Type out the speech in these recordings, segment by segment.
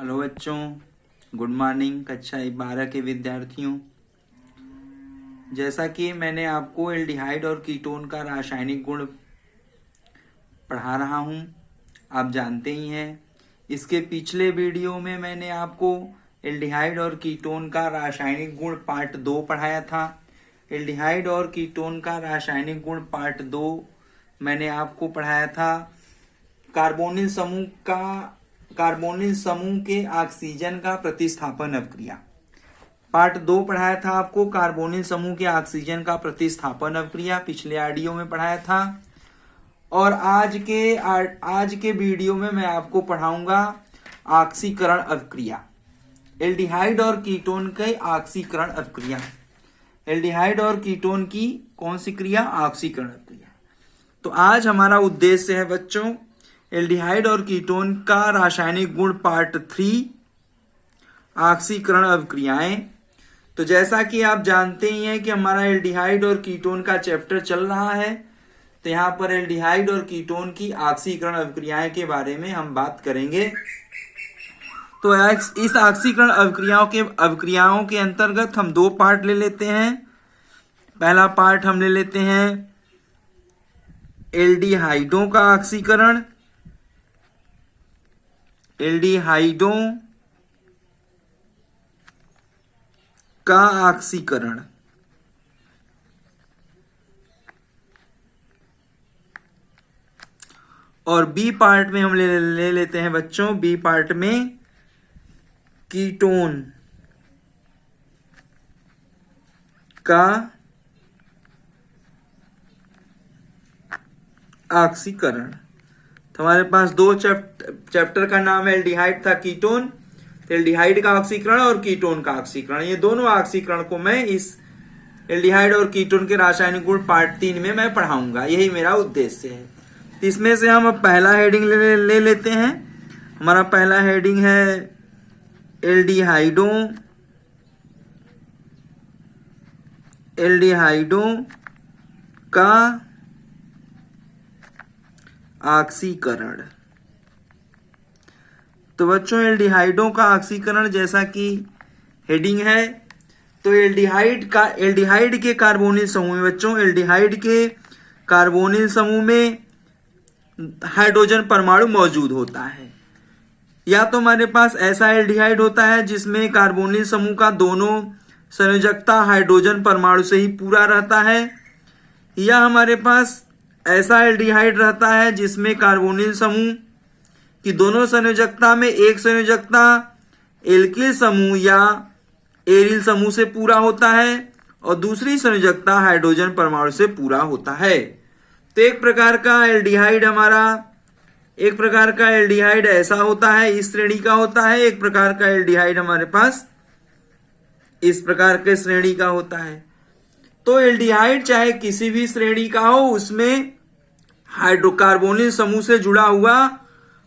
Hello बच्चों, good morning. कक्षा 12 के विद्यार्थियों, जैसा कि मैंने आपको एल्डिहाइड और कीटोन का रासायनिक गुण पढ़ा रहा हूं, आप जानते ही हैं। इसके पिछले वीडियो में मैंने आपको एल्डिहाइड और कीटोन का रासायनिक गुण पार्ट 2 पढ़ाया था। एल्डिहाइड और कीटोन का रासायनिक गुण पार्ट 2 मैंने आपको पढ़ाया था कार्बोनिल समूह के ऑक्सीजन का प्रतिस्थापन अवक्रिया। पार्ट 2 पढ़ाया था आपको कार्बोनिल समूह के ऑक्सीजन का प्रतिस्थापन अवक्रिया, पिछले ऑडियो में पढ़ाया था। और आज के वीडियो में मैं आपको पढ़ाऊंगा ऑक्सीकरण अवक्रिया, एल्डिहाइड और कीटोन के ऑक्सीकरण अवक्रिया। एल्डिहाइड और कीटोन की कौन सी क्रिया? ऑक्सीकरण अवक्रिया। तो आज हमारा उद्देश्य है बच्चों एल्डिहाइड और कीटोन का रासायनिक गुण पार्ट 3, ऑक्सीकरण अवक्रियाएं। तो जैसा कि आप जानते ही हैं कि हमारा एल्डिहाइड और कीटोन का चैप्टर चल रहा है, तो यहाँ पर एल्डिहाइड और कीटोन की ऑक्सीकरण अवक्रियाएं के बारे में हम बात करेंगे। तो इस ऑक्सीकरण अवक्रियाओं के अंतर्गत हम 2 पार्ट ले लेते हैं। पहला पार्ट हम ले लेते हैं एल्डिहाइडों का ऑक्सीकरण, एल्डिहाइडों का ऑक्सीकरण। और बी पार्ट में हम ले लेते हैं बच्चों, बी पार्ट में कीटोन का ऑक्सीकरण। तो हमारे पास 2 चैप्टर का नाम है एल्डिहाइड था कीटोन। एल्डिहाइड का ऑक्सीकरण और कीटोन का ऑक्सीकरण, ये दोनों ऑक्सीकरण को मैं इस एल्डिहाइड और कीटोन के रासायनिक गुण पार्ट 3 में मैं पढ़ाऊंगा, यही मेरा उद्देश्य है। इसमें से हम अब पहला हेडिंग ले लेते हैं। हमारा पहला हेडिंग है एल्डिहाइडों का ऑक्सीकरण। तो बच्चों एल्डिहाइडों का ऑक्सीकरण जैसा कि हेडिंग है, तो एल्डिहाइड के कार्बोनिल समूह में बच्चों, एल्डिहाइड के कार्बोनिल समूह में हाइड्रोजन परमाणु मौजूद होता है। या तो हमारे पास ऐसा एल्डिहाइड होता है जिसमें कार्बोनिल समूह का दोनों संयोजकता हाइड्रोजन परमाणु से ही पूरा रहता है, या हमारे पास ऐसा एल्डिहाइड रहता है जिसमें कार्बोनिल समूह की दोनों संयोजकता में एक संयोजकता एल्किल समूह या एरिल समूह से पूरा होता है और दूसरी संयोजकता हाइड्रोजन परमाणु से पूरा होता है। तो एक प्रकार का एल्डिहाइड ऐसा होता है, इस श्रेणी का होता है। एक प्रकार का एल्डिहाइड हमारे पास इस प्रकार के श्रेणी का होता है। तो एल्डिहाइड चाहे किसी भी श्रेणी का हो, उसमें हाइड्रोकार्बोनिल समूह से जुड़ा हुआ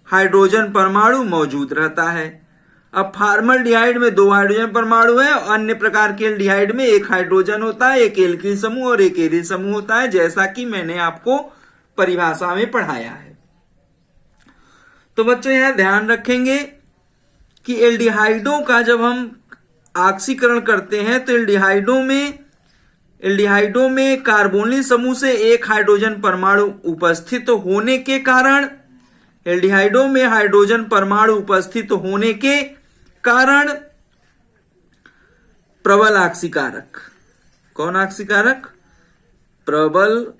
हाइड्रोजन परमाणु मौजूद रहता है। अब फॉर्मल्डिहाइड में 2 हाइड्रोजन परमाणु है और अन्य प्रकार के एल्डिहाइड में 1 हाइड्रोजन होता है, एक एल्किल समूह और एक एरिल समूह होता है, जैसा कि मैंने आपको परिभाषा में पढ़ाया है। तो बच्चों यह ध्यान रखेंगे कि एल्डिहाइडों का जब हम ऑक्सीकरण करते हैं तो एल्डिहाइडों में कार्बोनिल समूह से 1 हाइड्रोजन परमाणु उपस्थित होने के कारण, एल्डिहाइडों में हाइड्रोजन परमाणु उपस्थित होने के कारण प्रबल ऑक्सीकारक, कौन ऑक्सीकारक? प्रबल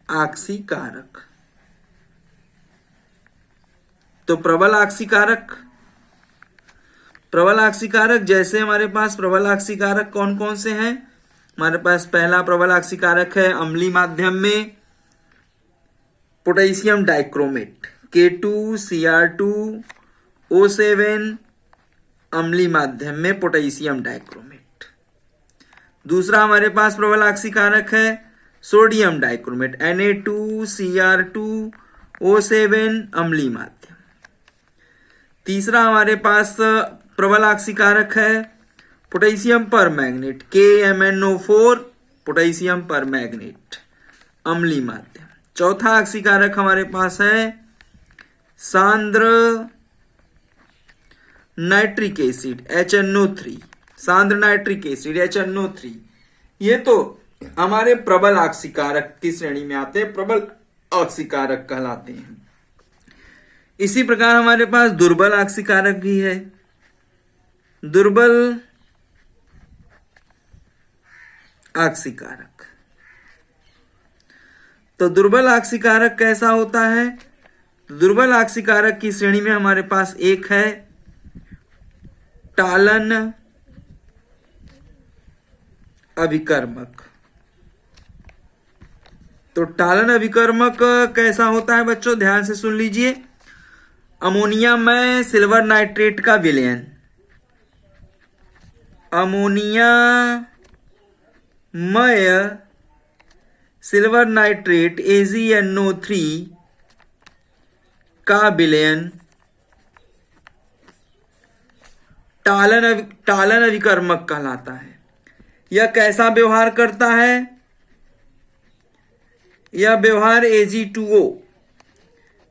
ऑक्सीकारक। तो प्रबल ऑक्सीकारक जैसे हमारे पास प्रबल ऑक्सीकारक कौन कौन से हैं? हमारे पास पहला प्रबल ऑक्सीकारक है अम्लीय माध्यम में पोटेशियम डाइक्रोमेट, K2Cr2O7, अम्लीय माध्यम में पोटेशियम डाइक्रोमेट। दूसरा हमारे पास प्रबल ऑक्सीकारक है सोडियम डाइक्रोमेट, Na2Cr2O7, अम्लीय माध्यम। तीसरा हमारे पास प्रबल ऑक्सीकारक है potassium permanganate, KMnO4, potassium permanganate, अम्लीय माध्यम। चौथा ऑक्सीकारक हमारे पास है सांद्र नाइट्रिक एसिड HNO3, सांद्र नाइट्रिक एसिड HNO3, ये तो हमारे प्रबल ऑक्सीकारक की श्रेणी में आते हैं, प्रबल ऑक्सीकारक कहलाते हैं। इसी प्रकार हमारे पास दुर्बल ऑक्सीकारक भी है। दुर्बल ऑक्सीकारक, तो दुर्बल ऑक्सीकारक कैसा होता है? दुर्बल ऑक्सीकारक की श्रेणी में हमारे पास एक है टालन अभिकर्मक। तो टालन अभिकर्मक कैसा होता है बच्चों, ध्यान से सुन लीजिए। अमोनिया में सिल्वर नाइट्रेट का विलयन, अमोनिया मय सिल्वर नाइट्रेट AgNO3 का विलयन टालन अभिकर्मक कहलाता है। यह कैसा व्यवहार करता है? यह व्यवहार Ag2O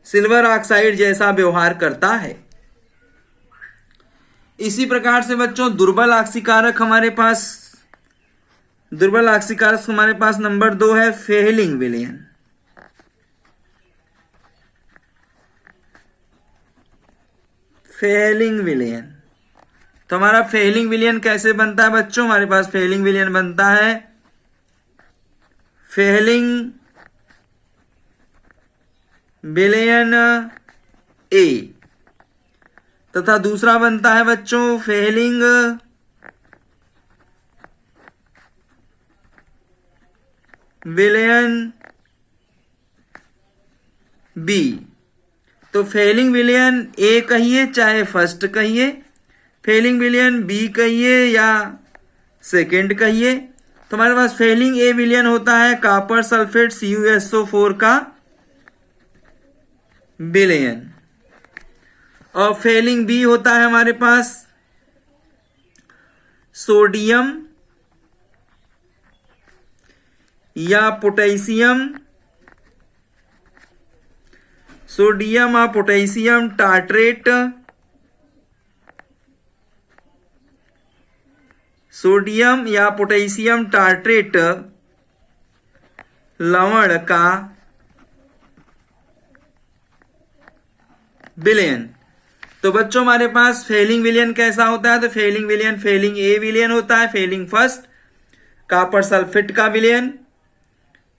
सिल्वर ऑक्साइड जैसा व्यवहार करता है। इसी प्रकार से बच्चों दुर्बल ऑक्सीकारक हमारे पास नंबर 2 है फेहलिंग विलयन। फेहलिंग विलयन, तो हमारा फेहलिंग विलयन कैसे बनता है बच्चों? हमारे पास फेहलिंग विलयन बनता है फेहलिंग विलयन A, तथा दूसरा बनता है बच्चों फेहलिंग विलयन B। तो फेलिंग विलयन A कहिए चाहे फर्स्ट कहिए, फेलिंग विलयन B कहिए या सेकेंड कहिए, तो हमारे पास फेलिंग A विलयन होता है कॉपर सल्फेट CuSO4 का विलयन, और फेलिंग B होता है हमारे पास सोडियम या पोटेशियम, सोडियम और पोटेशियम टार्ट्रेट, सोडियम या पोटेशियम टार्ट्रेट लवण का विलयन। तो बच्चों हमारे पास फेलिंग विलयन कैसा होता है? तो फेलिंग विलयन फेलिंग A विलयन होता है, फेलिंग फर्स्ट कॉपर सल्फेट का विलयन,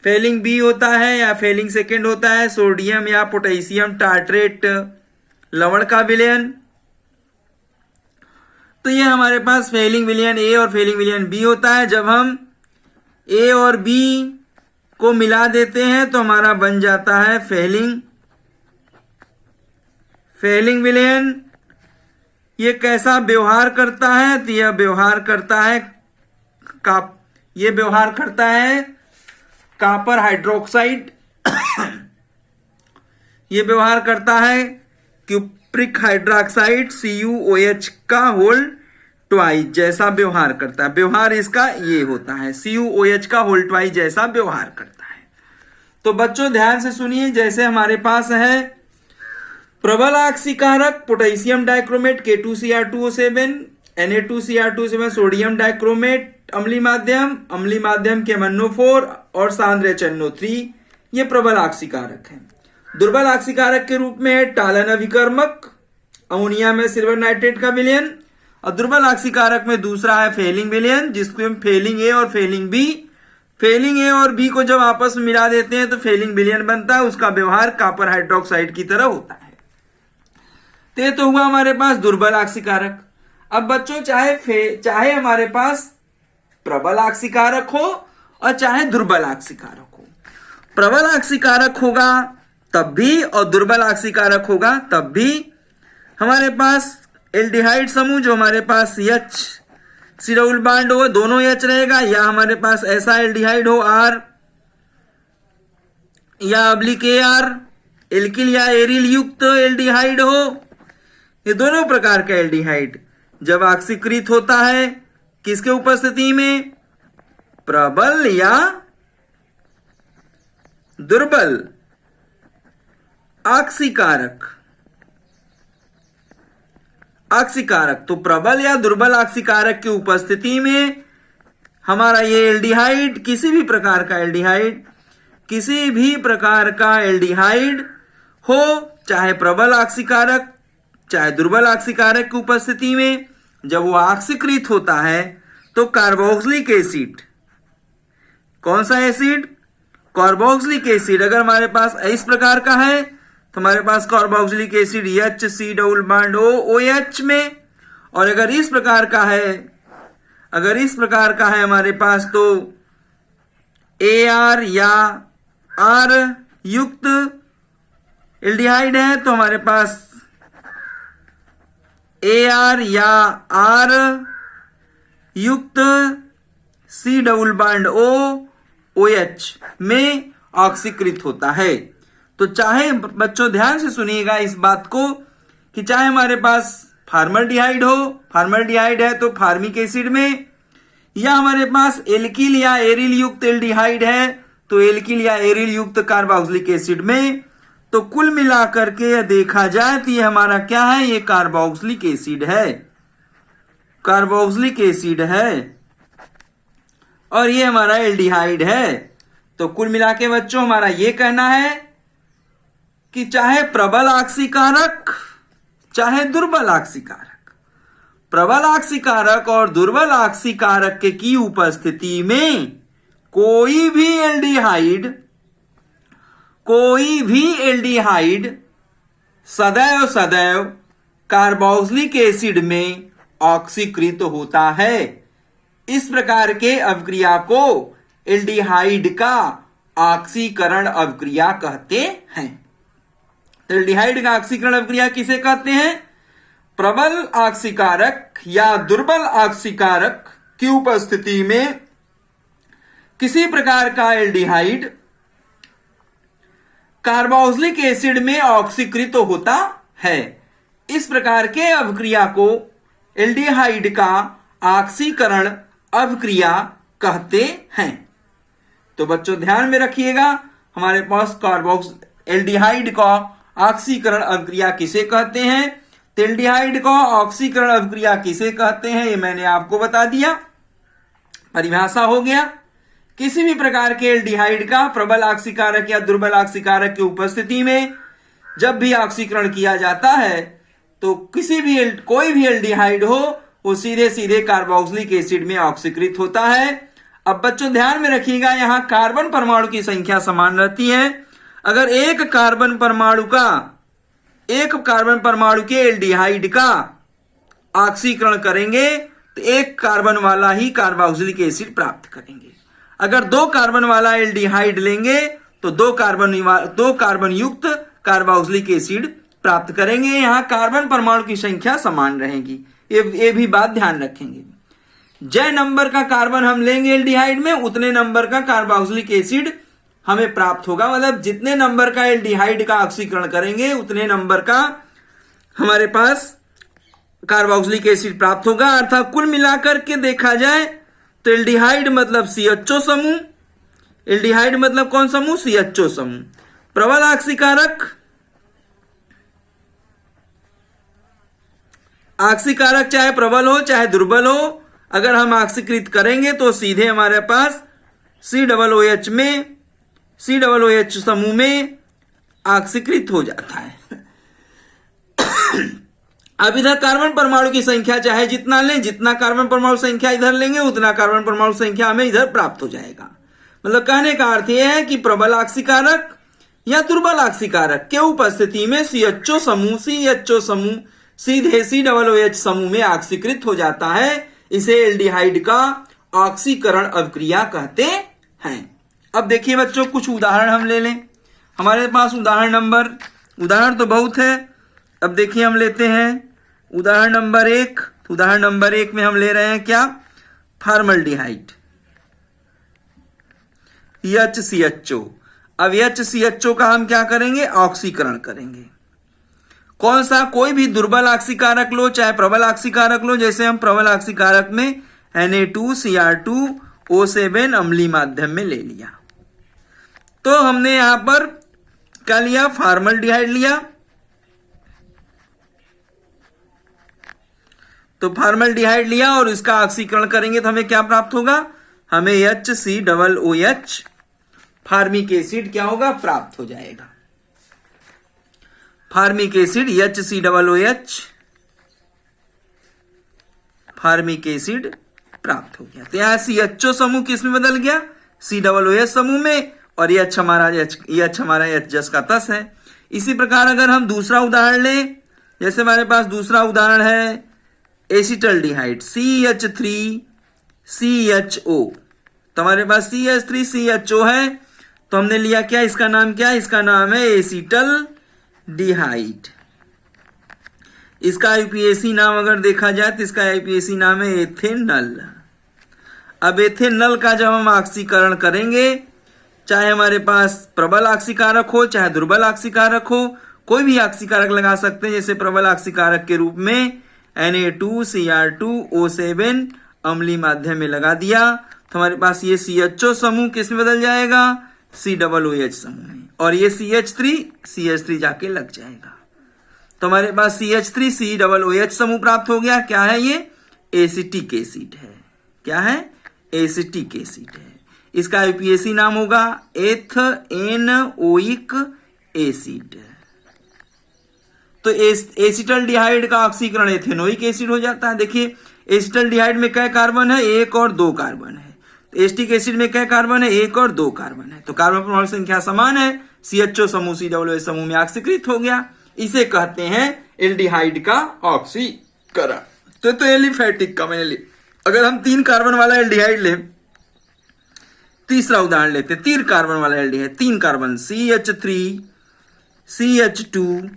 फेलिंग B होता है या फेलिंग सेकेंड होता है सोडियम या पोटेशियम टार्ट्रेट लवण का विलयन। तो ये हमारे पास फेलिंग विलयन A और फेलिंग विलयन B होता है। जब हम A और B को मिला देते हैं तो हमारा बन जाता है फेलिंग विलयन। ये कैसा व्यवहार करता है? तो यह व्यवहार करता है कॉपर हाइड्रोक्साइड, ये व्यवहार करता है क्यूप्रिक हाइड्रोक्साइड CuOH का होल ट्वाइस जैसा व्यवहार करता है। व्यवहार इसका ये होता है CuOH का होल ट्वाइस जैसा व्यवहार करता है। तो बच्चों ध्यान से सुनिए, जैसे हमारे पास है प्रबल ऑक्सीकारक potassium dichromate K2Cr2O7, Na2Cr2O7 sodium dichromate अम्लीय माध्यम के MnO4 और सांद्र HNO3, ये प्रबल ऑक्सीकारक है। दुर्बल ऑक्सीकारक के रूप में है टालन अभिकर्मक, अमोनिया में सिल्वर नाइट्रेट का विलयन, और दुर्बल ऑक्सीकारक में दूसरा है फेलिंग विलयन, जिसको हम फेलिंग A और फेलिंग B, फेलिंग A और B को जब आपस में मिला देते हैं तो फेलिंग विलयन बनता है। उसका व्यवहार कॉपर हाइड्रोक्साइड की तरह होता है। तो हुआ हमारे पास दुर्बल ऑक्सीकारक। अब बच्चों चाहे हमारे पास प्रबल ऑक्सीकारक हो और चाहे दुर्बल ऑक्सीकारक हो, प्रबल ऑक्सीकारक होगा तब भी और दुर्बल ऑक्सीकारक होगा तब भी हमारे पास एल्डिहाइड समूह जो हमारे पास H सिरोल बांड हो दोनों H रहेगा, या हमारे पास ऐसा एल्डिहाइड हो R या अब्लिक AR, एल्किल या एरिल युक्त एल्डिहाइड हो, ये दोनों प्रकार का एल्डिहाइड जब ऑक्सीकृत होता है किसके उपस्थिति में? प्रबल या दुर्बल ऑक्सीकारक ऑक्सीकारक, तो प्रबल या दुर्बल ऑक्सीकारक की उपस्थिति में हमारा ये एल्डिहाइड, किसी भी प्रकार का एल्डिहाइड हो, चाहे प्रबल ऑक्सीकारक चाहे दुर्बल ऑक्सीकारक की उपस्थिति में, जब वो ऑक्सीकृत होता है तो कार्बोक्सिलिक एसिड, कौन सा एसिड? Carboxylic acid. अगर हमारे पास इस प्रकार का है तो हमारे पास carboxylic acid HC double bond OH में, और अगर इस प्रकार का है हमारे पास तो AR या R युक्त एल्डिहाइड है तो हमारे पास AR या R युक्त C डबल बॉन्ड OH में ऑक्सीकृत होता है। तो चाहे बच्चों ध्यान से सुनिएगा इस बात को कि चाहे हमारे पास फार्मल्डिहाइड है तो फार्मिक एसिड में, या हमारे पास एल्किल या एरिल युक्त एल्डिहाइड है तो एल्किल या एरिल युक्त कार्बोक्सिलिक एसिड में, तो कुल मिलाकर के देखा जाए तो ये हमारा क्या है? ये कार्बोक्सिलिक एसिड है और ये हमारा एल्डिहाइड है। तो कुल मिला के बच्चों हमारा ये कहना है कि चाहे प्रबल ऑक्सीकारक चाहे दुर्बल ऑक्सीकारक, प्रबल ऑक्सीकारक और दुर्बल ऑक्सीकारक के की उपस्थिति में कोई भी एल्डिहाइड सदैव कार्बोक्सिलिक एसिड में ऑक्सीकृत होता है। इस प्रकार के अवक्रिया को एल्डिहाइड का ऑक्सीकरण अवक्रिया कहते हैं। तो एल्डिहाइड का ऑक्सीकरण अवक्रिया किसे कहते हैं? प्रबल ऑक्सीकारक या दुर्बल ऑक्सीकारक की उपस्थिति में किसी प्रकार का एल्डिहाइड कार्बोक्सिलिक एसिड में ऑक्सीकृत होता है। इस प्रकार के अवक्रिया को एल्डिहाइड का ऑक्सीकरण अवक्रिया कहते हैं। तो बच्चों ध्यान में रखिएगा, हमारे पास एल्डिहाइड का ऑक्सीकरण अवक्रिया किसे कहते हैं, तो एल्डिहाइड का ऑक्सीकरण अवक्रिया किसे कहते हैं ये मैंने आपको बता दिया, परिभाषा हो गया। किसी भी प्रकार के एल्डिहाइड का प्रबल ऑक्सीकारक या दुर्बल ऑक्सीकारक की उपस्थिति में जब भी ऑक्सीकरण किया जाता है तो कोई भी एल्डिहाइड हो वो सीधे कार्बोक्सिलिक एसिड में ऑक्सीकृत होता है। अब बच्चों ध्यान में रखिएगा, यहां कार्बन परमाणु की संख्या समान रहती है। अगर एक कार्बन परमाणु के एल्डिहाइड का ऑक्सीकरण करेंगे तो एक कार्बन वाला ही कार्बोक्सिलिक एसिड प्राप्त करेंगे। अगर दो कार्बन वाला एल्डिहाइड लेंगे तो दो कार्बन युक्त कार्बोक्सिलिक एसिड प्राप्त करेंगे। यहां कार्बन परमाणु की संख्या समान रहेगी, ये भी बात ध्यान रखेंगे। जय नंबर का कार्बन हम लेंगे एल्डिहाइड में उतने नंबर का कार्बोक्सिलिक एसिड हमें प्राप्त होगा। मतलब जितने नंबर का एल्डिहाइड का ऑक्सीकरण करेंगे उतने नंबर का हमारे पास कार्बोक्सिलिक एसिड प्राप्त होगा। अर्थात कुल मिलाकर के देखा जाए तो एल्डिहाइड मतलब CHO समूह, एल्डिहाइड मतलब कौन समूह? CHO समूह। प्रबल ऑक्सीकारक चाहे प्रबल हो चाहे दुर्बल हो, अगर हम ऑक्सीकृत करेंगे तो सीधे हमारे पास COOH समूह में ऑक्सीकृत हो जाता है। अब इधर कार्बन परमाणु की संख्या चाहे जितना लें, जितना कार्बन परमाणु संख्या इधर लेंगे उतना कार्बन परमाणु संख्या हमें इधर प्राप्त हो जाएगा। मतलब कहने का अर्थ यह है कि प्रबल ऑक्सीकारक या दुर्बल ऑक्सीकारक के उपस्थिति में CHO समूह सीधे COOH समूह में ऑक्सीकृत हो जाता है। इसे एल्डिहाइड का ऑक्सीकरण अवक्रिया कहते हैं। अब देखिए बच्चों, कुछ उदाहरण हम ले लें। हमारे पास उदाहरण तो बहुत है। अब देखिए हम लेते हैं उदाहरण नंबर 1। उदाहरण नंबर 1 में हम ले रहे हैं क्या? Formaldehyde HCHO। अब HCHO का हम क्या करेंगे? ऑक्सीकरण करेंगे। कौन सा? कोई भी दुर्बल ऑक्सीकारक लो चाहे प्रबल ऑक्सीकारक लो। जैसे हम प्रबल ऑक्सीकारक में Na2Cr2O7 अम्लीय माध्यम में ले लिया, तो हमने यहां पर क्या लिया? फॉर्मल्डिहाइड लिया। तो फॉर्मल्डिहाइड लिया और इसका ऑक्सीकरण करेंगे तो हमें क्या प्राप्त होगा, हमें HCOOH फार्मिक एसिड क्या होगा, प्राप्त हो जाएगा। Formic acid HCOOH formic acid प्राप्त हो गया। तो यहां CHO समूह किस में बदल गया, COOH समूह में, और ये हमारा H का तस है। इसी प्रकार अगर हम दूसरा उदाहरण लें, जैसे हमारे पास दूसरा उदाहरण है एसिटल्डिहाइड CH3CHO, तो हमारे पास CH3CHO है, तो हमने लिया क्या, इसका नाम क्या है, इसका नाम है एसिटल्डिहाइड। इसका आईपीएसी नाम अगर देखा जाए तो इसका आईपीएसी नाम है एथेनल। अब एथेनल का जब हम ऑक्सीकरण करेंगे, चाहे हमारे पास प्रबल ऑक्सीकारक हो चाहे दुर्बल ऑक्सीकारक हो, कोई भी ऑक्सीकारक लगा सकते हैं। जैसे प्रबल ऑक्सीकारक के रूप में Na2Cr2O7 अम्लीय माध्यम में लगा दिया, तो हमारे पास ये CHO समूह किस में बदल जाएगा, COOH समूह में, और ये CH3 जाके लग जाएगा। तो हमारे पास CH3COOH समूह प्राप्त हो गया। क्या है ये, एसिटिक एसिड है। क्या है, एसिटिक एसिड है। इसका आईपीएसी नाम होगा एथेनोइक एसिड। तो एसिटल्डिहाइड का ऑक्सीकरण एथेनोइक एसिड हो जाता है। देखिए एसिटल्डिहाइड में क्या कार्बन है, 1 और 2 कार्बन है। एसिटिक एसिड में क्या कार्बन है, 1 और 2 कार्बन है। तो कार्बन परमाणु संख्या समान है, CHO समूह COOH समूह में ऑक्सीकृत हो गया। इसे कहते हैं एल्डिहाइड का ऑक्सीकरण। तो एलिफेटिक का मैंने लिया। अगर हम 3 कार्बन वाला एल्डिहाइड ले, तीसरा उदाहरण लेते, 3 कार्बन वाला aldehyde, 3 carbon CH3 CH2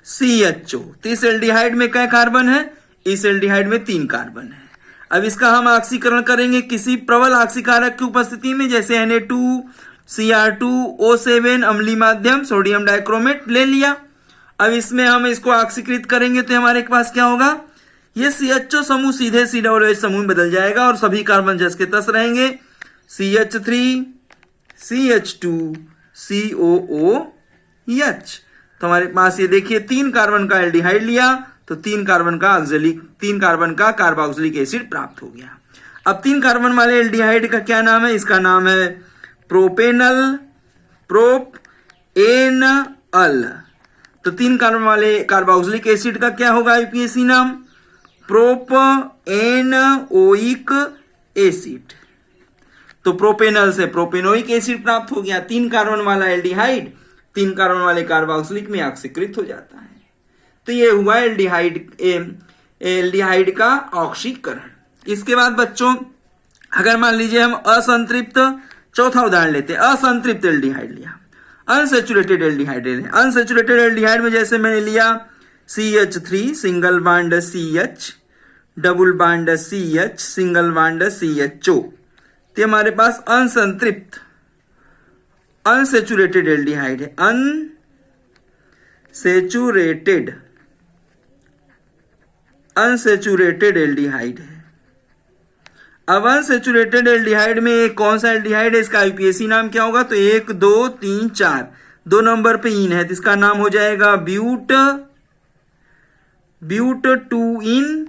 CHO। तो इस एल्डिहाइड में क्या कार्बन है, इस एल्डिहाइड में 3 कार्बन है। अब इसका हम ऑक्सीकरण करेंगे किसी प्रबल ऑक्सीकारक की उपस्थिति में, जैसे Na2Cr2O7 अम्लीय माध्यम सोडियम डाइक्रोमेट ले लिया। अब इसमें हम इसको ऑक्सीकृत करेंगे तो हमारे पास क्या होगा, ये CHO समूह सीधे COOH समूह में बदल जाएगा और सभी कार्बन जस के तस रहेंगे, CH3 CH2 COOH। तो हमारे पास ये देखिए 3 कार्बन का एल्डिहाइड लिया तो 3 कार्बन का कार्बोक्सिलिक एसिड प्राप्त हो गया। अब 3 कार्बन वाले एल्डिहाइड का क्या नाम है, इसका नाम है प्रोपेनल तो 3 कार्बन वाले कार्बोक्सिलिक एसिड का क्या होगा आईपीएसी नाम, प्रोपेनोइक एसिड। तो प्रोपेनल से प्रोपेनोइक एसिड प्राप्त हो गया। 3 कार्बन वाला एल्डिहाइड 3 कार्बन वाले कार्बोक्सिलिक में ऑक्सीकृत हो जाता है। तो ये हुआ एल्डिहाइड का ऑक्सीकरण। इसके बाद बच्चों अगर मान लीजिए हम असंतृप्त, चौथा उदाहरण लेते हैं, असंतृप्त एल्डिहाइड लिया, अनसेचुरेटेड एल्डिहाइड ले लें। अनसेचुरेटेड एल्डिहाइड में जैसे मैंने लिया CH3 single bond CH double bond CH single bond CHO। तो हमारे पास अनसंतृप्त अनसेचुरेटेड एल्डिहाइड है, अनसेचुरेटेड एल्डिहाइड है। अब अनसेचुरेटेड एल्डिहाइड में एक कौन सा एल्डिहाइड है, इसका आईपीएसी नाम क्या होगा, तो 1 2 3 4 2 नंबर पे इन है तो इसका नाम हो जाएगा ब्यूट 2 इन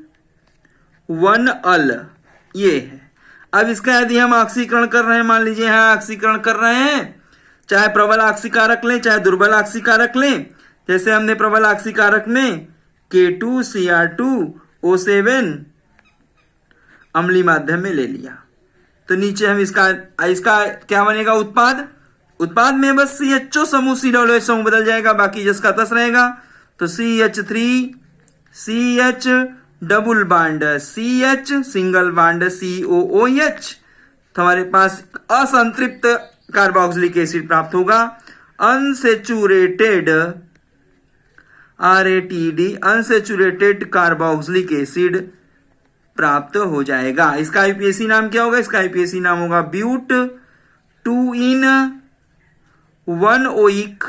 1 अल, ये है। अब इसका यदि हम ऑक्सीकरण कर रहे हैं, मान लीजिए यहां ऑक्सीकरण कर रहे हैं, चाहे प्रबल ऑक्सीकारक लें चाहे दुर्बल ऑक्सीकारक लें। जैसे हमने प्रबल ऑक्सीकारक में K2Cr2O7 अम्लीय माध्यम में ले लिया, तो नीचे हम इसका क्या बनेगा, उत्पाद में बस CHO समूह COOH समूह बदल जाएगा, बाकी जिसका तस रहेगा। तो CH3 CH double bond CH single bond COOH। तो हमारे पास असंतृप्त कार्बोक्सिलिक एसिड प्राप्त होगा। Unsaturated RATD unsaturated carboxylic acid प्राप्त हो जाएगा। इसका आईपीएसी नाम क्या होगा, इसका आईपीएसी नाम होगा ब्यूट 2 इन 1 ओइक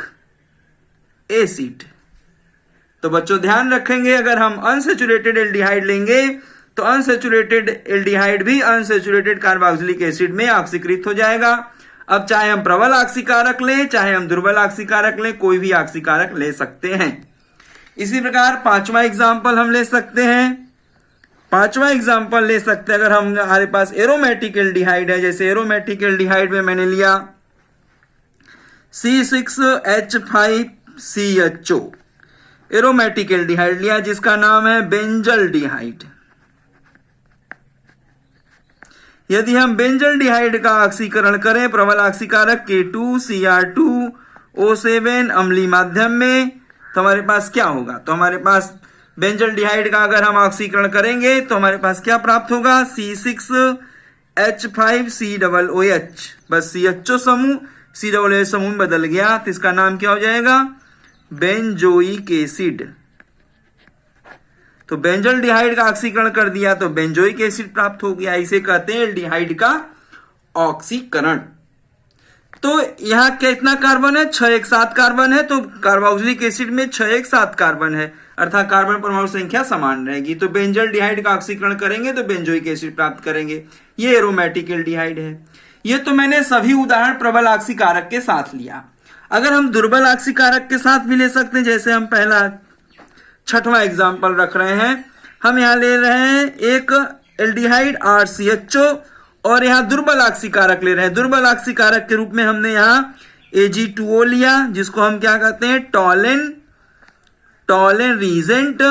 एसिड। तो बच्चों ध्यान रखेंगे, अगर हम अनसेचुरेटेड एल्डिहाइड लेंगे तो अनसेचुरेटेड एल्डिहाइड भी अनसेचुरेटेड कार्बोक्सिलिक एसिड में ऑक्सीकृत हो जाएगा। अब चाहे हम प्रबल ऑक्सीकारक लें चाहे हम दुर्बल ऑक्सीकारक लें, कोई भी ऑक्सीकारक ले सकते हैं। इसी प्रकार 5वां एग्जाम्पल हम ले सकते हैं पांचवा एग्जाम्पल ले सकते हैं अगर हम, हमारे पास एरोमेटिक एल्डिहाइड है, जैसे एरोमेटिक एल्डिहाइड में मैंने लिया C6H5CHO, एरोमेटिक एल्डिहाइड लिया जिसका नाम है बेंजल्डिहाइड। यदि हम बेंजल्डिहाइड का ऑक्सीकरण करें प्रबल ऑक्सीकारक K2Cr2O7 अम्लीय माध्यम में, तो हमारे पास क्या होगा, तो हमारे पास बेंजल्डिहाइड का अगर हम ऑक्सीकरण करेंगे तो हमारे पास क्या प्राप्त होगा, C6H5COOH, बस CHO समूह COOH समूह में बदल गया तो इसका नाम क्या हो जाएगा, बेंजोइक एसिड। तो बेंजल्डिहाइड का ऑक्सीकरण कर दिया तो बेंजोइक एसिड प्राप्त हो गया, इसे कहते हैं एल्डिहाइड का ऑक्सीकरण। तो यहां कितना कार्बन है, 6 एक साथ कार्बन है, तो कार्बोक्सिलिक एसिड में 6 एक साथ कार्बन है, अर्थात कार्बन परमाणु संख्या समान रहेगी। तो बेंजल्डिहाइड का ऑक्सीकरण करेंगे तो बेंजोइक एसिड प्राप्त करेंगे। ये एरोमेटिक एल्डिहाइड है। ये तो मैंने सभी उदाहरण प्रबल ऑक्सीकारक के साथ लिया। अगर हम दुर्बल ऑक्सीकारक के साथ भी ले सकते हैं, जैसे हम पहला 6वां एग्जाम्पल रख रहे हैं, हम यहां ले रहे हैं एक एल्डिहाइड RCHO और यहां दुर्बल ऑक्सीकारक ले रहे हैं। दुर्बल ऑक्सीकारक के रूप में हमने यहां Ag2O लिया जिसको हम क्या कहते हैं, टॉलेन रीजेंट।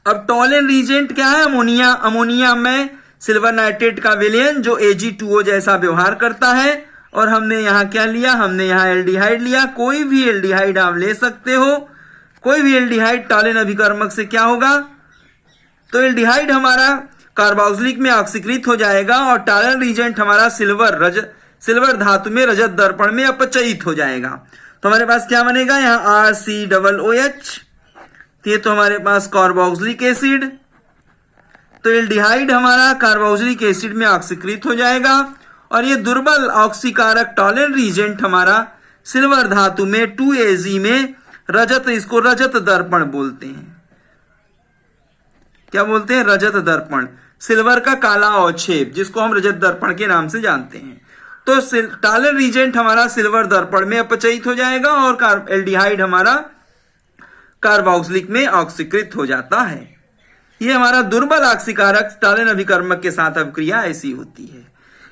अब टॉलेन रीजेंट क्या है, अमोनिया में सिल्वर नाइट्रेट का विलयन जो Ag2O जैसा व्यवहार करता है। और हमने यहां क्या लिया, हमने यहां एल्डिहाइड लिया। कोई भी एल्डिहाइड आप ले सकते हो, कोई भी एल्डिहाइड टॉलेन अभिकर्मक से क्या होगा, तो एल्डिहाइड हमारा कार्बोक्सिलिक में ऑक्सीकृत हो जाएगा और टॉलेन रीजेंट हमारा सिल्वर धातु में रजत दर्पण में अपचयित हो जाएगा। तो हमारे पास क्या बनेगा, यहां RCOOH, ये तो हमारे पास कार्बोक्सिलिक एसिड। तो एल्डिहाइड हमारा कार्बोक्सिलिक एसिड में ऑक्सीकृत हो जाएगा और ये दुर्बल ऑक्सीकारक टॉलेन रीजेंट हमारा सिल्वर धातु में 2Ag में रजत, इसको रजत दर्पण बोलते हैं। क्या बोलते हैं, रजत दर्पण, सिल्वर का काला अवक्षेप जिसको हम रजत दर्पण के नाम से जानते हैं। तो टॉलेन रीजेंट हमारा सिल्वर दर्पण में अपचयित हो जाएगा और एल्डिहाइड हमारा कार्बोक्सिलिक में ऑक्सीकृत हो जाता है। ये हमारा दुर्बल ऑक्सीकारक टॉलेन अभिकर्मक के साथ अभिक्रिया ऐसी होती है।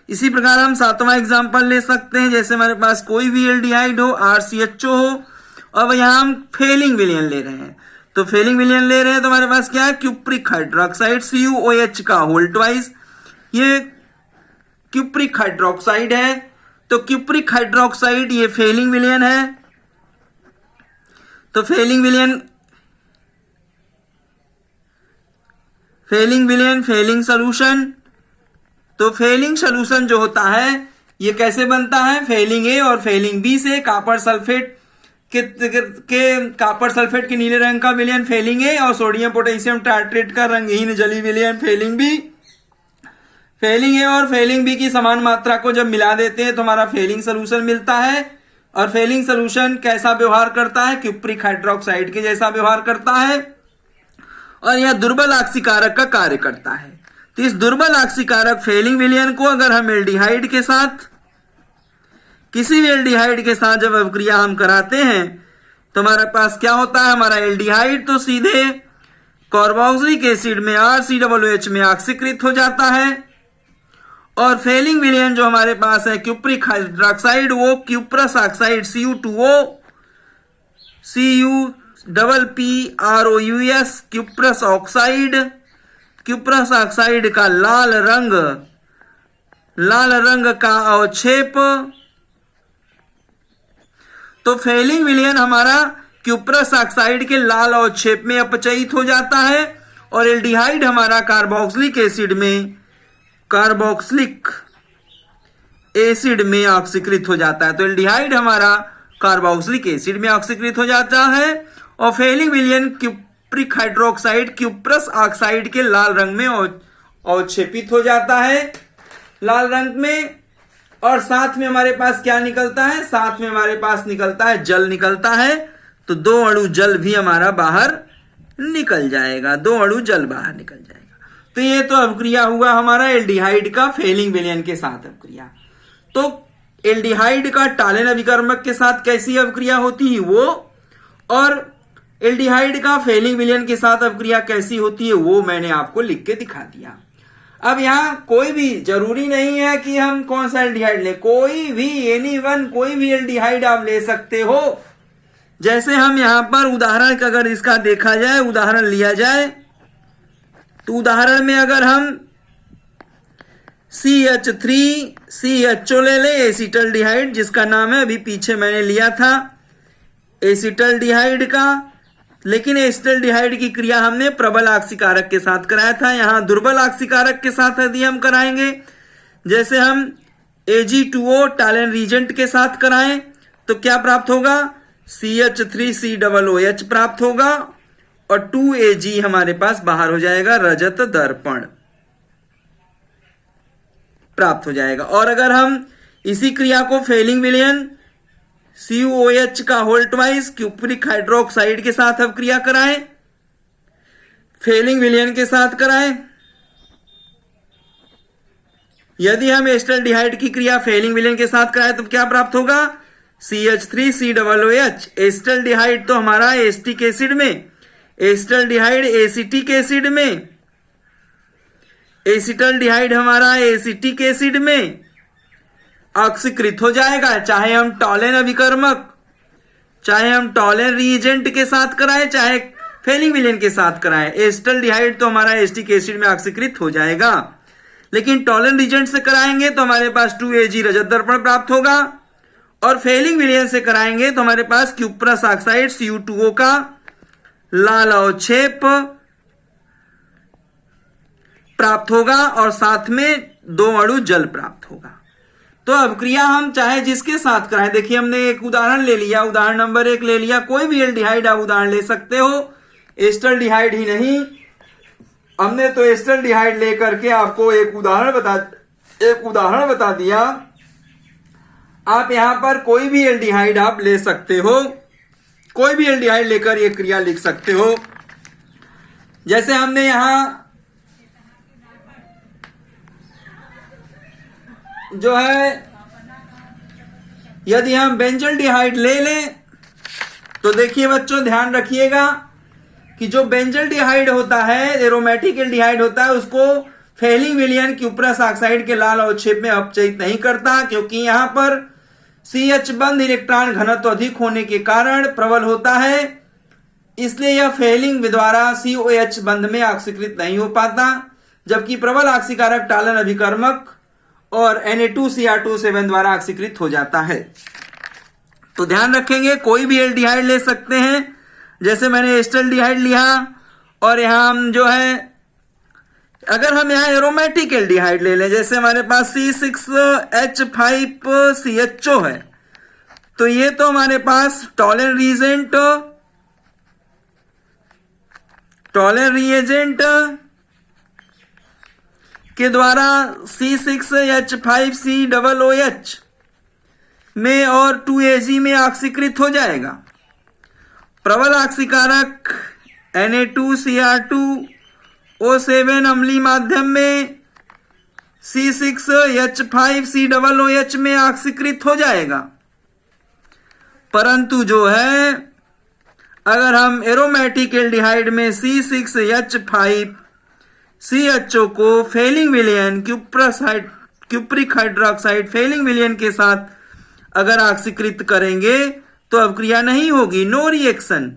इसी प्रकार हम 7वां एग्जाम्पल ले सकते हैं, जैसे हमारे पास कोई भी एल्डिहाइड हो, RCHO हो, अब यहां हम फेलिंग विलयन ले रहे हैं। तो फेलिंग विलयन ले रहे हैं तो हमारे पास क्या है, क्यूप्रिक हाइड्रोक्साइड CuOH का होल ट्वाइस, ये क्यूप्रिक हाइड्रोक्साइड है। तो क्यूप्रिक हाइड्रोक्साइड ये फेलिंग विलयन है। तो फेलिंग सोल्यूशन, तो फेलिंग सोल्यूशन जो होता है ये कैसे बनता है, फेलिंग A और फेलिंग B से कापर सल्फेट कापर सल्फेट के नीले रंग का विलयन फेलिंग A और सोडियम पोटेशियम टार्ट्रेट का रंगहीन जलीय विलयन फेलिंग B। फेलिंग A और फेलिंग B की समान मात्रा को जब मिला देते हैं तो हमारा फेलिंग सोल्यूशन मिलता है। और फेलिंग सोल्यूशन कैसा व्यवहार करता है, क्यूप्रिक हाइड्रोक्साइड के जैसा व्यवहार करता है और यह दुर्बल ऑक्सीकारक का कार्य करता है। तो इस दुर्बल ऑक्सीकारक फेलिंग विलयन को अगर हम एल्डिहाइड के साथ, किसी भी एल्डिहाइड के साथ जब अभिक्रिया हम कराते हैं तो हमारे पास क्या होता है, हमारा एल्डिहाइड तो सीधे कार्बोक्सिलिक एसिड में RCOOH में ऑक्सीकृत हो जाता है और फेलिंग विलयन जो हमारे पास है क्यूप्रिक हाइड्रोक्साइड, वो cuprous oxide Cu2O CuPPROUS cuprous oxide का लाल रंग का अवक्षेप। तो फेलिंग विलयन हमारा क्यूप्रस ऑक्साइड के लाल अवक्षेप में अपचयित हो जाता है और एल्डिहाइड हमारा कार्बोक्सिलिक एसिड में ऑक्सीकृत हो जाता है। तो एल्डिहाइड हमारा कार्बोक्सिलिक एसिड में ऑक्सीकृत हो जाता है और फेलिंग विलयन क्यूप्रिक हाइड्रोक्साइड क्यूप्रस ऑक्साइड के लाल रंग में अवक्षेपित हो जाता है, लाल रंग में। और साथ में हमारे पास क्या निकलता है, साथ में हमारे पास निकलता है जल निकलता है। तो 2 अणु जल भी हमारा बाहर निकल जाएगा, 2 अणु जल बाहर निकल जाएगा। तो ये तो अभिक्रिया हुआ हमारा एल्डिहाइड का फेलिंग विलयन के साथ अभिक्रिया। तो एल्डिहाइड का टॉलेन अभिकर्मक के साथ कैसी अभिक्रिया होती है वो, और एल्डिहाइड का फेलिंग विलयन के साथ अभिक्रिया कैसी होती है वो मैंने आपको लिख के दिखा दिया। अब यहाँ कोई भी जरूरी नहीं है कि हम कौन सा एल्डिहाइड ले, कोई भी एनी वन कोई भी एल्डिहाइड आप ले सकते हो। जैसे हम यहाँ पर उदाहरण का अगर इसका देखा जाए, उदाहरण लिया जाए, तो उदाहरण में अगर हम CH3CHO ले ले, एसिटल्डिहाइड जिसका नाम है, अभी पीछे मैंने लिया था एसिटल्डिहाइड का, लेकिन एसिटल्डिहाइड की क्रिया हमने प्रबल ऑक्सीकारक के साथ कराया था। यहां दुर्बल ऑक्सीकारक के साथ यदि हम कराएंगे, जैसे हम Ag2O टालेन रीजेंट के साथ कराएं तो क्या प्राप्त होगा, CH3COOH प्राप्त होगा और 2Ag हमारे पास बाहर हो जाएगा, रजत दर्पण प्राप्त हो जाएगा। और अगर हम इसी क्रिया को फेलिंग विलयन CuOH का होल ट्वाइस क्यूप्रिक हाइड्रोक्साइड के साथ अब क्रिया कराएं, फेलिंग विलयन के साथ कराएं, यदि हम एसिटल्डिहाइड की क्रिया फेलिंग विलयन के साथ कराएं तो क्या प्राप्त होगा, CH3COOH। एसिटल्डिहाइड तो हमारा एसिटिक एसिड में, एसिटल्डिहाइड एसिटिक एसिड में, एसिटल्डिहाइड हमारा एसिटिक एसिड में ऑक्सीकृत हो जाएगा, चाहे हम टॉलेन अभिकर्मक, चाहे हम टॉलेन रीएजेंट के साथ कराएं, चाहे फेलिंग विलयन के साथ कराएं। एसिटल्डिहाइड तो हमारा एसिटिक एसिड में ऑक्सीकृत हो जाएगा, लेकिन टॉलेन रीजेंट से कराएंगे तो हमारे पास 2Ag रजत दर्पण प्राप्त होगा, और फेलिंग विलयन से कराएंगे तो हमारे पास क्यूप्रस ऑक्साइड Cu2O का लाल अवक्षेप प्राप्त होगा और साथ में 2 अणु जल प्राप्त होगा। तो अभिक्रिया हम चाहे जिसके साथ कराएं, देखिए हमने एक उदाहरण ले लिया, उदाहरण नंबर 1 ले लिया, कोई भी एल्डिहाइड आप उदाहरण ले सकते हो, एसिटल्डिहाइड ही नहीं, हमने तो एसिटल्डिहाइड लेकर के आपको एक उदाहरण बता दिया। आप यहां पर कोई भी एल्डिहाइड आप ले सकते हो, कोई भी एल्डिहाइड लेकर ये क्रिया लिख सकते हो। जैसे हमने यहां जो है, यदि हम बेंजल्डिहाइड ले लें तो देखिए बच्चों ध्यान रखिएगा कि जो बेंजल्डिहाइड होता है, एरोमेटिक एल्डिहाइड होता है, उसको फेलिंग विलयन क्यूप्रस ऑक्साइड के लाल अवक्षेप में अपचयित नहीं करता, क्योंकि यहां पर CH बंध इलेक्ट्रॉन घनत्व अधिक होने के कारण प्रबल होता है, इसलिए यह फेलिंग द्वारा COH बंध में ऑक्सीकृत नहीं हो पाता, जबकि प्रबल ऑक्सीकारक टालन अभिकर्मक और Na2Cr2 द्वारा ऑक्सीकृत हो जाता है। तो ध्यान रखेंगे कोई भी एल्डिहाइड ले सकते हैं, जैसे मैंने एसिटल्डिहाइड लिया, और यहां हम जो है, अगर हम यहां एरोमेटिक एल्डिहाइड ले लें, जैसे हमारे पास C6H5CHO है, तो ये तो हमारे पास टॉलेन रीएजेंट के द्वारा C6H5COOH में और 2Ag में ऑक्सीकृत हो जाएगा। प्रबल ऑक्सीकारक Na2Cr2O7 अम्लीय माध्यम में C6H5COOH में ऑक्सीकृत हो जाएगा। परंतु जो है, अगर हम एरोमेटिक एल्डिहाइड में C6H5CHO को फेलिंग विलयन क्यूप्रिक हाइड्रोक्साइड फेलिंग विलयन के साथ अगर ऑक्सीकृत करेंगे तो अभिक्रिया नहीं होगी, नो रिएक्शन।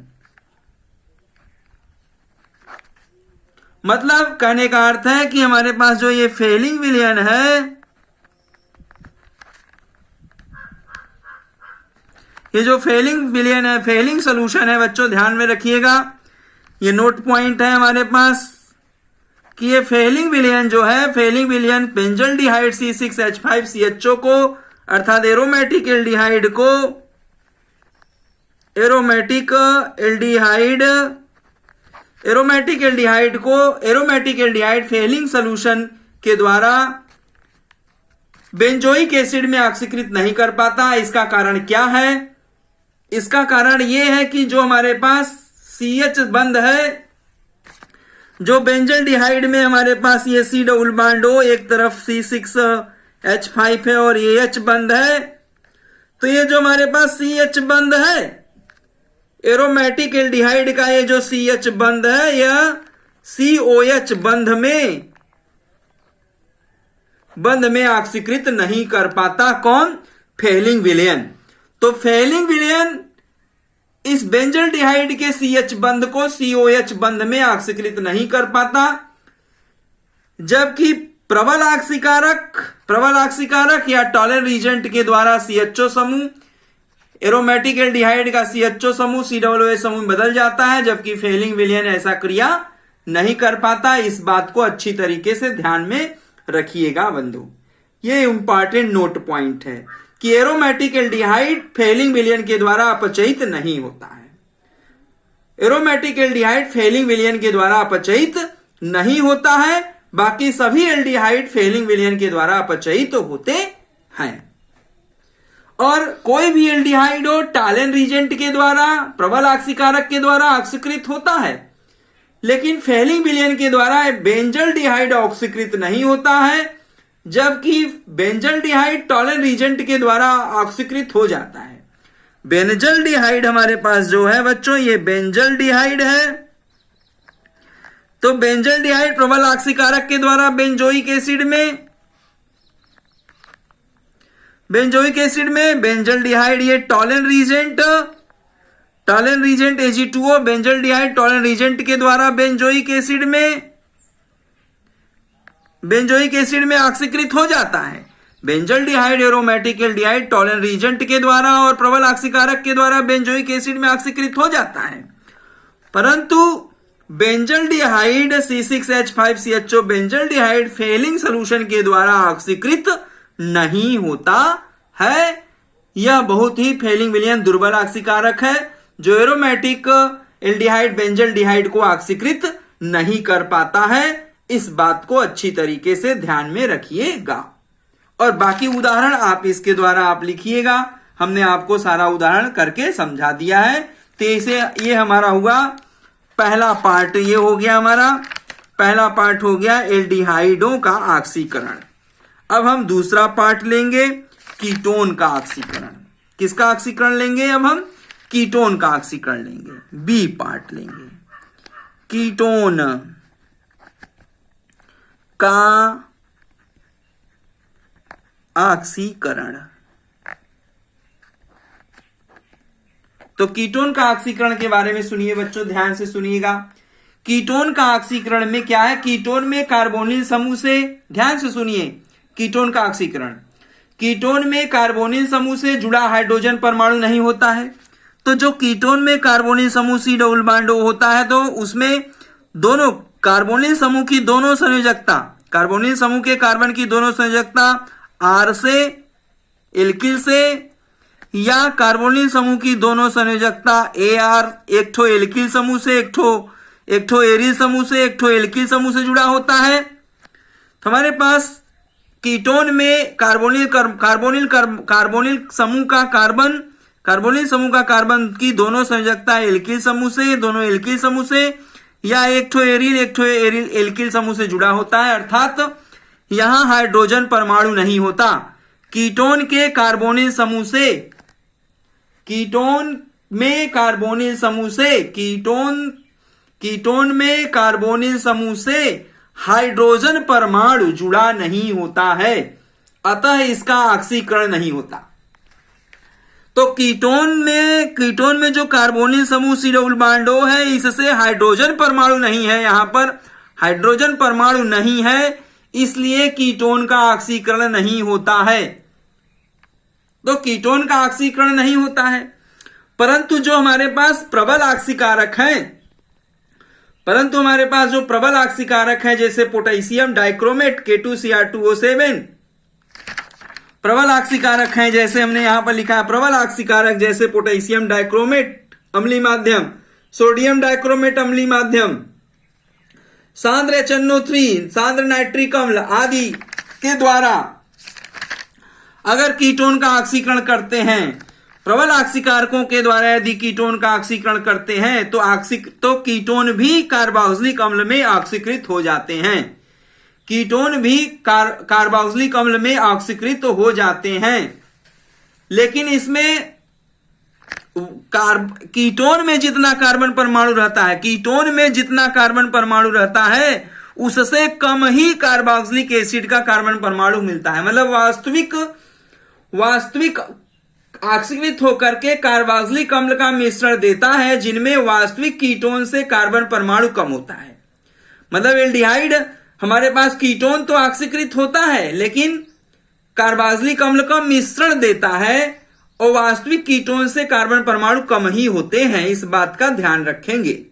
मतलब कहने का अर्थ है कि हमारे पास जो ये फेलिंग विलयन है, ये जो फेलिंग विलयन है, फेलिंग सोल्यूशन है बच्चों, ध्यान में रखिएगा, ये नोट पॉइंट है हमारे पास कि ये फेलिंग विलयन जो है, फेलिंग विलयन बेंजल्डिहाइड C6H5CHO को, अर्थात एरोमेटिक एल्डिहाइड को, एरोमेटिक एल्डिहाइड फेलिंग सोल्यूशन के द्वारा बेंजोइक एसिड में ऑक्सीकृत नहीं कर पाता। इसका कारण क्या है? इसका कारण यह है कि जो हमारे पास CH बंध है, जो बेंजल्डिहाइड में हमारे पास ये C डबल बॉन्ड O, एक तरफ C6H5 है और ये H बंध है, तो ये जो हमारे पास CH बंध है, एरोमेटिक एल्डिहाइड का ये जो CH बंध है यह COH बंध में ऑक्सीकृत नहीं कर पाता। कौन? फेलिंग विलयन। तो फेलिंग विलयन इस बेंजल्डिहाइड के CH बंध को COH बंध में ऑक्सीकृत नहीं कर पाता, जबकि प्रबल ऑक्सीकारक या टॉलरेंट रीजेंट के द्वारा CHO समूह एरोमेटिक एल्डिहाइड का CHO समूह COOH समूह में बदल जाता है, जबकि फेलिंग विलयन ऐसा क्रिया नहीं कर पाता। इस बात को अच्छी तरीके से ध्यान में रखिएगा बंधु। ये इंपॉर्टेंट नोट पॉइंट है कि एरोमेटिक एल्डिहाइड फेलिंग विलयन के द्वारा अपचयित नहीं होता है। एरोमेटिक एल्डिहाइड फेलिंग विलयन के द्वारा अपचयित नहीं होता है, बाकी सभी एल्डिहाइड फेलिंग विलयन के द्वारा अपचयित होते हैं। और कोई भी एल्डिहाइड हो टॉलरेंट रीजेंट के द्वारा, प्रबल ऑक्सीकारक के द्वारा ऑक्सीकृत होता है, लेकिन फेलिंग विलयन के द्वारा बेंजल्डिहाइड ऑक्सीकृत नहीं होता है, जबकि बेंजल्डिहाइड टॉलरेंट रीजेंट के द्वारा ऑक्सीकृत हो जाता है। बेंजल्डिहाइड हमारे पास जो है बच्चों, ये बेंजल्डिहाइड है। तो बेंजल्डिहाइड प्रबल ऑक्सीकारक के द्वारा बेंजोइक एसिड में बेंजल्डिहाइड ये tolerant reagent Ag2O benzaldehyde tolerant reagent के द्वारा बेंजोइक एसिड में ऑक्सीकृत हो जाता है। Benzaldehyde aromatic aldehyde tolerant reagent के द्वारा और प्रबल ऑक्सीकारक के द्वारा बेंजोइक एसिड में ऑक्सीकृत हो जाता है, परंतु benzaldehyde C6H5CHO benzaldehyde Fehling solution के द्वारा ऑक्सीकृत नहीं होता है। यह बहुत ही फेलिंग विलयन दुर्बल ऑक्सीकारक है जो एरोमेटिक एल्डिहाइड बेंजल्डिहाइड को ऑक्सीकृत नहीं कर पाता है। इस बात को अच्छी तरीके से ध्यान में रखिएगा और बाकी उदाहरण आप इसके द्वारा आप लिखिएगा। हमने आपको सारा उदाहरण करके समझा दिया है। तो इसे ये हमारा हुआ पहला पार्ट, ये हो गया हमारा पहला पार्ट हो गया एल्डिहाइडों का ऑक्सीकरण। अब हम दूसरा पार्ट लेंगे कीटोन का ऑक्सीकरण। किसका ऑक्सीकरण लेंगे? अब हम कीटोन का ऑक्सीकरण लेंगे, बी पार्ट लेंगे, कीटोन का ऑक्सीकरण। तो कीटोन का ऑक्सीकरण के बारे में सुनिए बच्चों, ध्यान से सुनिएगा। कीटोन का ऑक्सीकरण में क्या है? कीटोन में कार्बोनिल समूह से, ध्यान से सुनिए, कीटोन का ऑक्सीकरण, कीटोन में कार्बोनिल समूह से जुड़ा हाइड्रोजन परमाणु नहीं होता है। तो जो कीटोन में कार्बोनिल समूह C डबल बॉन्ड होता है, तो उसमें दोनों कार्बोनिल समूह की दोनों संयोजकता, कार्बोनिल समूह के कार्बन की दोनों संयोजकता R से, एल्किल से, या कार्बोनिल समूह की दोनों संयोजकता AR, एक ठो एल्किल समूह से, एक ठो एरिल समूह से, एक ठो एल्किल समूह से जुड़ा होता है। तो हमारे पास कीटोन में कार्बोनिल समूह का कार्बन की दोनों संयोजकता एल्किल समूह से, दोनों एल्किल समूह से, या एक ठो एरिल एल्किल समूह से जुड़ा होता है, अर्थात यहां हाइड्रोजन परमाणु नहीं होता। कीटोन में कार्बोनिल समूह से हाइड्रोजन परमाणु जुड़ा नहीं होता है, अतः इसका ऑक्सीकरण नहीं होता। तो कीटोन में जो कार्बोनिल समूह C डबल बॉन्ड O है, इससे हाइड्रोजन परमाणु नहीं है, यहां पर हाइड्रोजन परमाणु नहीं है, इसलिए कीटोन का ऑक्सीकरण नहीं होता है। तो कीटोन का ऑक्सीकरण नहीं होता है, परंतु जो हमारे पास प्रबल ऑक्सीकारक है, जैसे पोटेशियम डाइक्रोमेट K2Cr2O7, प्रबल ऑक्सीकारक है, जैसे हमने यहां पर लिखा है प्रबल ऑक्सीकारक, जैसे पोटेशियम डाइक्रोमेट अम्लीय माध्यम, सोडियम डाइक्रोमेट अम्लीय माध्यम, सांद्र HNO3 सांद्र नाइट्रिक अम्ल आदि के द्वारा अगर कीटोन का ऑक्सीकरण करते हैं, प्रबल ऑक्सीकारकों के द्वारा यदि कीटोन का ऑक्सीकरण करते हैं, तो कीटोन भी कार्बोक्सिलिक अम्ल में ऑक्सीकृत हो जाते हैं। कीटोन भी कार्बोक्सिलिक अम्ल में ऑक्सीकृत हो जाते हैं, लेकिन इसमें कीटोन में जितना कार्बन परमाणु रहता है, कीटोन में जितना कार्बन परमाणु रहता है उससे कम ही कार्बोक्सिलिक एसिड का कार्बन परमाणु मिलता है। मतलब वास्तविक ऑक्सीकृत होकर के कार्बोक्सिलिक अम्ल का मिश्रण देता है जिनमें वास्तविक कीटोन से कार्बन परमाणु कम होता है। मतलब एल्डिहाइड हमारे पास कीटोन तो ऑक्सीकृत होता है लेकिन कार्बोक्सिलिक अम्ल का मिश्रण देता है और वास्तविक कीटोन से कार्बन परमाणु कम ही होते हैं, इस बात का ध्यान रखेंगे।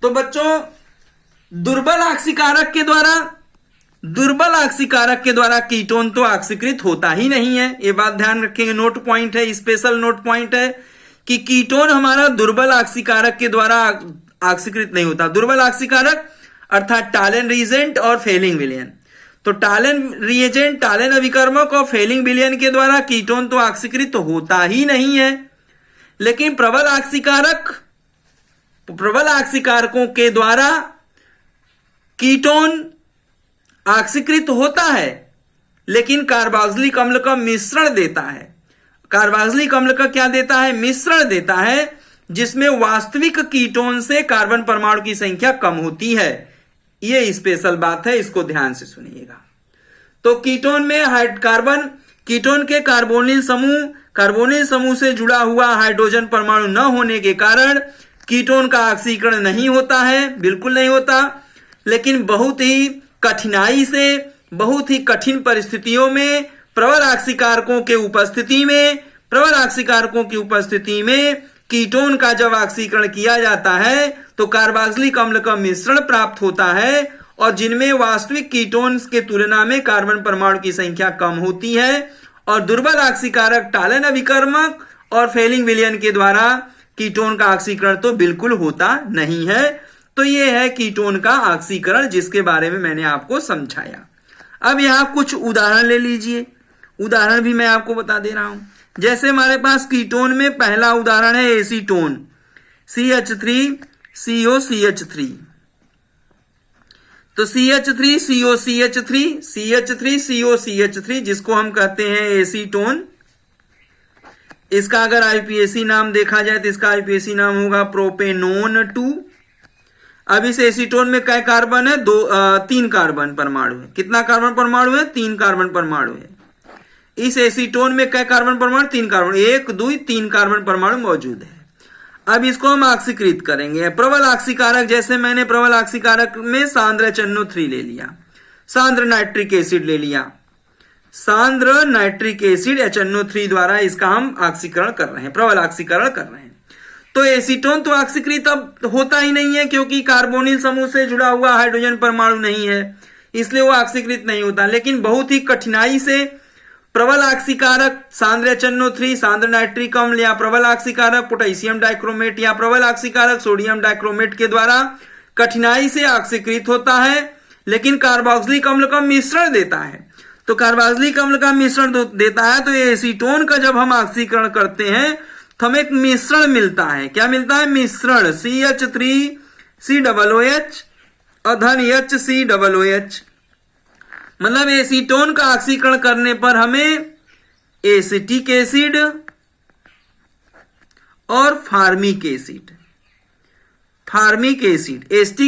तो बच्चों दुर्बल ऑक्सीकारक के द्वारा कीटोन तो ऑक्सीकृत होता ही नहीं है, ये बात ध्यान रखेंगे। नोट पॉइंट है, स्पेशल नोट पॉइंट है कि कीटोन हमारा दुर्बल ऑक्सीकारक के द्वारा ऑक्सीकृत नहीं होता। दुर्बल ऑक्सीकारक अर्थात टालेन रिएजेंट और फेलिंग विलयन। तो टालेन रिएजेंट, टालेन अभिकर्मक और फेलिंग विलयन के द्वारा कीटोन तो ऑक्सीकृत होता ही नहीं है। लेकिन प्रबल ऑक्सीकारकों के द्वारा कीटोन ऑक्सीकृत होता है लेकिन कार्बोक्सिलिक अम्ल का मिश्रण देता है। कार्बोक्सिलिक अम्ल का क्या देता है? मिश्रण देता है जिसमें वास्तविक कीटोन से कार्बन परमाणु की संख्या कम होती है। यह स्पेशल बात है, इसको ध्यान से सुनिएगा। तो कीटोन में कीटोन के कार्बोनिल समूह से जुड़ा हुआ हाइड्रोजन परमाणु न होने के कारण कीटोन का ऑक्सीकरण नहीं होता है, बिल्कुल नहीं होता। लेकिन बहुत ही कठिनाई से, बहुत ही कठिन परिस्थितियों में प्रबल ऑक्सीकारकों की उपस्थिति में कीटोन का जब ऑक्सीकरण किया जाता है तो कार्बोक्सिलिक अम्ल का मिश्रण प्राप्त होता है और जिनमें वास्तविक कीटोन के तुलना में कार्बन परमाणु की संख्या कम होती है। और दुर्बल ऑक्सीकारक टालेन अभिकर्मक और फेलिंग विलयन के द्वारा कीटोन का ऑक्सीकरण तो बिल्कुल होता नहीं है। तो यह है कीटोन का ऑक्सीकरण जिसके बारे में मैंने आपको समझाया। अब यहां कुछ उदाहरण ले लीजिए, उदाहरण भी मैं आपको बता दे रहा हूं। जैसे हमारे पास कीटोन में पहला उदाहरण है एसीटोन, CH3COCH3। तो CH3COCH3 जिसको हम कहते हैं एसीटोन। इसका अगर आईपीएसी नाम देखा जाए तो इसका आईपीएसी नाम होगा प्रोपेनोन 2। अब इस एसीटोन में क्या कार्बन है? 3 कार्बन परमाणु है। कितना कार्बन परमाणु है? 3 कार्बन परमाणु है। इस एसीटोन में क्या कार्बन परमाणु? 3 कार्बन, 1 2 3 कार्बन परमाणु मौजूद है। अब इसको हम ऑक्सीकृत करेंगे। प्रबल ऑक्सीकारक, जैसे मैंने प्रबल ऑक्सीकारक में सांद्र HNO3 ले लिया, सांद्र नाइट्रिक एसिड ले लिया, सांद्र नाइट्रिक एसिड HNO3 द्वारा इसका हम ऑक्सीकरण कर रहे हैं, प्रबल ऑक्सीकरण कर रहे हैं। तो एसीटोन तो ऑक्सीकृत अब होता ही नहीं है क्योंकि कार्बोनिल समूह से जुड़ा हुआ हाइड्रोजन परमाणु नहीं है, इसलिए वो ऑक्सीकृत नहीं होता। लेकिन बहुत ही कठिनाई से प्रबल ऑक्सीकारक सांद्र HNO3, सांद्र नाइट्रिक अम्ल या प्रबल ऑक्सीकारक पोटेशियम डाइक्रोमेट या प्रबल ऑक्सीकारक सोडियम डाइक्रोमेट के द्वारा कठिनाई से ऑक्सीकृत होता है लेकिन कार्बोक्सिलिक अम्ल का मिश्रण देता है। तो कार्बोक्सिलिक अम्ल का मिश्रण देता है तो एसीटोन का जब हम ऑक्सीकरण करते हैं तो हमें एक मिश्रण मिलता है। क्या मिलता है? मिश्रण CH3COOH अधन HCOOH। मतलब एसीटोन का ऑक्सीकरण करने पर हमें एसिटिक एसिड और फार्मिक एसिटिक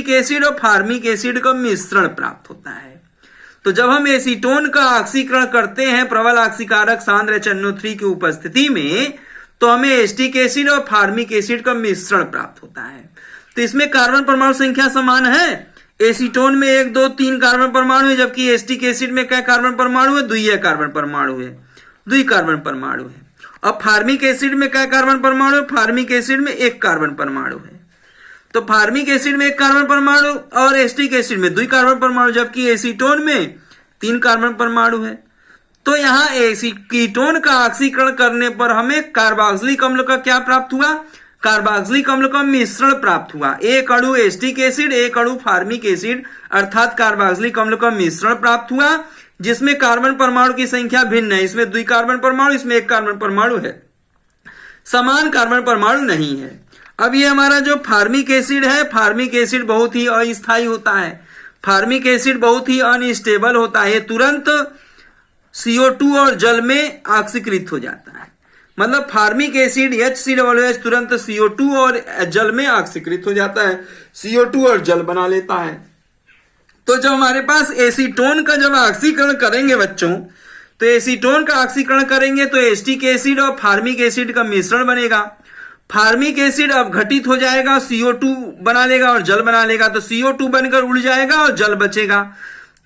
एसिड और फार्मिक एसिड का मिश्रण प्राप्त होता है। तो जब हम एसीटोन का ऑक्सीकरण करते हैं प्रबल ऑक्सीकारक सांद्र HNO3 की उपस्थिति में तो हमें एसिटिक एसिड और फार्मिक एसिड का मिश्रण प्राप्त होता है। तो इसमें कार्बन परमाणु संख्या समान है। एसीटोन में 1 2 3 कार्बन परमाणु है जबकि एसिटिक एसिड में क्या कार्बन परमाणु है? 2 कार्बन परमाणु है, 2 कार्बन परमाणु है। अब फार्मिक एसिड में क्या कार्बन परमाणु है? फार्मिक एसिड में 1 कार्बन परमाणु है। तो फार्मिक एसिड में 1 कार्बन परमाणु और एसिटिक एसिड में 2 कार्बन परमाणु जबकि एसीटोन में 3 कार्बन परमाणु है। तो यहां कीटोन का ऑक्सीकरण करने पर हमें कार्बोक्सिलिक अम्ल का क्या प्राप्त हुआ? कार्बोक्सिलिक अम्ल का मिश्रण प्राप्त हुआ। 1 अणु एसिटिक एसिड, 1 अणु फार्मिक एसिड अर्थात कार्बोक्सिलिक अम्ल का मिश्रण प्राप्त हुआ जिसमें कार्बन परमाणु की संख्या भिन्न है। इसमें 2 कार्बन परमाणु, इसमें 1 कार्बन परमाणु है, समान कार्बन परमाणु नहीं है। अब ये हमारा जो फार्मिक एसिड है, फार्मिक एसिड बहुत ही अस्थायी होता है, फार्मिक एसिड बहुत ही अनस्टेबल होता है, तुरंत CO2 और जल में ऑक्सीकृत हो जाता है। मतलब फार्मिक एसिड HCOOH तुरंत CO2 और जल में ऑक्सीकृत हो जाता है, CO2 और जल बना लेता है। तो जब हमारे पास एसीटोन का जब ऑक्सीकरण करेंगे बच्चों, तो एसीटोन का ऑक्सीकरण करेंगे तो एस्टिक एसिड और फार्मिक एसिड का मिश्रण बनेगा। फार्मिक एसिड अब घटित हो जाएगा, CO2 बना लेगा और जल बना लेगा, तो CO2 बनकर उड़ जाएगा और जल बचेगा।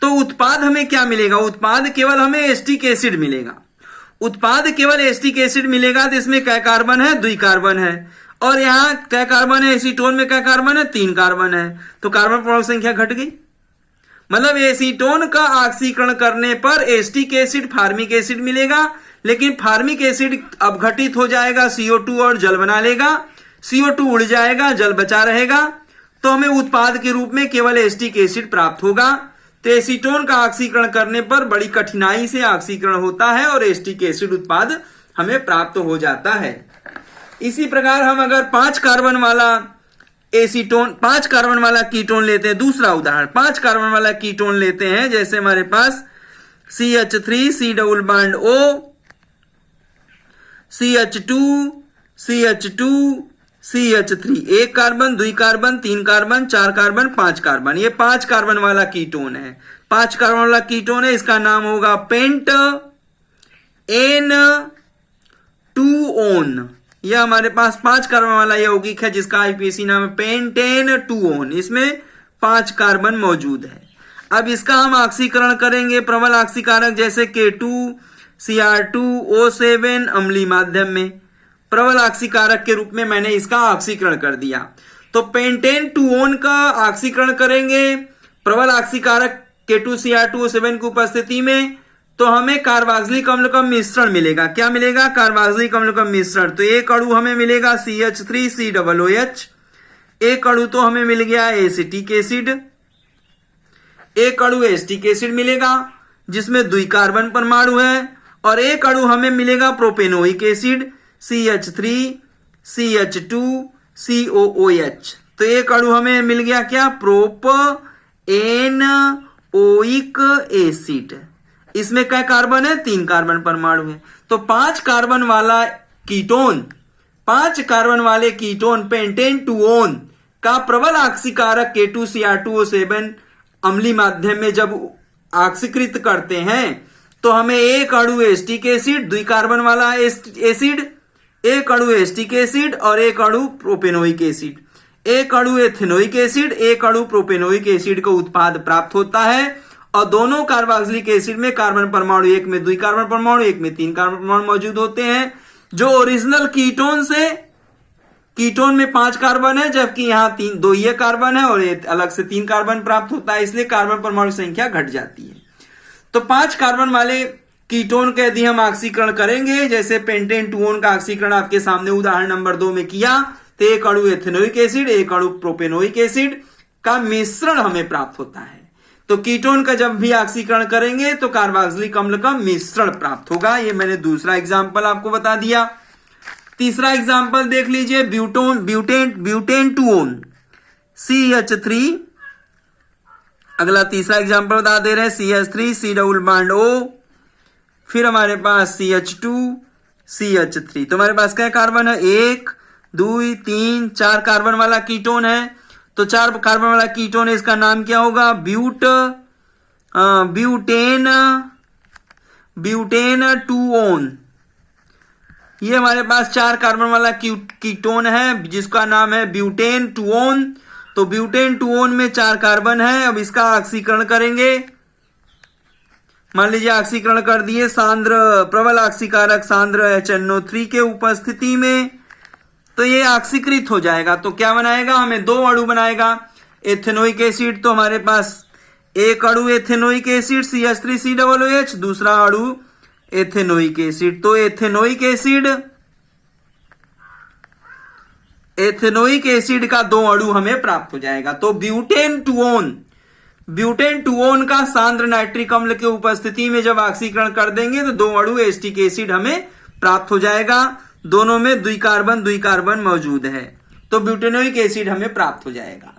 तो उत्पाद हमें क्या मिलेगा? उत्पाद केवल हमें एस्टिक एसिड मिलेगा। उत्पाद केवल एस्टिक एसिड मिलेगा। तो इसमें क्या कार्बन है? 2 कार्बन है। और यहाँ क्या कार्बन है? एसीटोन में क्या कार्बन है? 3 कार्बन है। तो कार्बन परमाणु संख्या घट गई। मतलब एसीटोन का ऑक्सीकरण करने पर एस्टिक एसिड फार्मिक एसिड मिलेगा, लेकिन फार्मिक एसिड अब घटित हो जाएगा, CO2 और जल बना लेगा, CO2 उड़ जाएगा, जल बचा रहेगा, तो हमें उत्पाद के रूप में केवल एस्टिक एसिड प्राप्त होगा। तो एसीटोन का ऑक्सीकरण करने पर बड़ी कठिनाई से ऑक्सीकरण होता है और एस्टिक एसिड उत्पाद हमें प्राप्त हो जाता है। इसी प्रकार हम अगर 5 कार्बन वाला एसीटोन, 5 कार्बन वाला कीटोन लेते हैं, दूसरा उदाहरण 5 कार्बन वाला कीटोन लेते हैं, जैसे हमारे पास CH3 C double bond O, CH2 CH2 CH3, 1 carbon, 2 carbon, 3 carbon, 4 carbon, 5 carbon. ये 5 कार्बन वाला कीटोन है। 5 कार्बन वाला कीटोन है, इसका नाम होगा पेंट N2ON। यह हमारे पास 5 कार्बन वाला यौगिक है जिसका आईपीएसी नाम है पेंटेन2ON। इसमें 5 कार्बन मौजूद है। अब इसका हम ऑक्सीकरण करेंगे प्रबल ऑक्सीकारक जैसे K2Cr2O7 अम्लीय माध्यम में। प्रबल ऑक्सीकारक के रूप में मैंने इसका ऑक्सीकरण कर दिया। तो पेंटेन2ON का ऑक्सीकरण करेंगे प्रबल ऑक्सीकारक K2Cr2O7 की उपस्थिति में, तो हमें कार्बोक्सिलिक अम्ल का मिश्रण मिलेगा। क्या मिलेगा? कार्बोक्सिलिक अम्ल का मिश्रण। तो एक अणु हमें मिलेगा CH3COOH, एक अणु तो हमें मिल गया एसिटिक एसिड, एक अणु एस्टिक एसिड मिलेगा जिसमें 2 कार्बन परमाणु है, और एक अणु हमें मिलेगा प्रोपेनोइक एसिड CH3CH2COOH। तो एक अणु हमें मिल गया क्या? Propanoic acid. इसमें क्या कार्बन है? 3 कार्बन परमाणु है। तो 5 कार्बन वाला कीटोन, 5 कार्बन वाले कीटोन पेंटेन2ON का प्रबल ऑक्सीकारक K2Cr2O7 अम्लीय माध्यम में जब ऑक्सीकृत करते हैं तो हमें एक अणु एस्टिक एसिड, 2 कार्बन वाला एसिड, एक अणु एस्टिक एसिड और एक अणु प्रोपेनोइक एसिड, एक अणु एथेनोइक एसिड, एक अणु प्रोपेनोइक एसिड का उत्पाद प्राप्त होता है। और दोनों कार्बोक्सिलिक एसिड में कार्बन परमाणु, एक में 2 कार्बन परमाणु, एक में 3 कार्बन परमाणु मौजूद होते हैं। जो ओरिजिनल कीटोन से, कीटोन में 5 कार्बन है जबकि यहाँ 2 ही कार्बन है और अलग से 3 कार्बन प्राप्त होता है, इसलिए कार्बन परमाणु संख्या घट जाती है। तो 5 कार्बन वाले कीटोन का यदि हम ऑक्सीकरण करेंगे, जैसे पेंटेन2ON का ऑक्सीकरण आपके सामने उदाहरण नंबर 2 में किया, तो एक अणु एथेनोइक एसिड, एक अणु प्रोपेनोइक एसिड का मिश्रण हमें प्राप्त होता है। तो कीटोन का जब भी ऑक्सीकरण करेंगे तो कार्बोक्सिलिक अम्ल का मिश्रण प्राप्त होगा। ये मैंने दूसरा एग्जांपल आपको बता दिया। तीसरा एग्जांपल देख लीजिए, ब्यूटेन2ON CH3। अगला तीसरा एग्जांपल बता दे रहे हैं, CH3 C double bond O, फिर हमारे पास CH2 CH3। तो हमारे पास क्या कार्बन है? 1 2 3 4 कार्बन वाला कीटोन है। तो 4 कार्बन वाला कीटोन है, इसका नाम क्या होगा? ब्यूटेन2ON। ये हमारे पास 4 कार्बन वाला कीटोन है जिसका नाम है ब्यूटेन2ON। तो ब्यूटेन2ON में 4 कार्बन है। अब इसका ऑक्सीकरण करेंगे। मान लीजिए ऑक्सीकरण कर दिए सांद्र प्रबल ऑक्सीकारक सांद्र HNO3 के उपस्थिति में, तो ये ऑक्सीकृत हो जाएगा। तो क्या बनाएगा? हमें 2 अणु बनाएगा। एथेनोइक एसिड, तो हमारे पास एक अणु एथेनोइक एसिड CH3COOH, दूसरा अणु एथेनोइक एसिड। तो एथेनोइक एसिड का 2 अणु हमें प्राप्त हो जाएगा। तो ब्यूटेन2ON का सांद्र नाइट्रिक अम्ल के उपस्थिति में जब ऑक्सीकरण कर देंगे तो 2 अणु एस्टिक एसिड हमें प्राप्त हो जाएगा। दोनों में 2 कार्बन मौजूद है, तो ब्यूटेनोइक एसिड हमें प्राप्त हो जाएगा।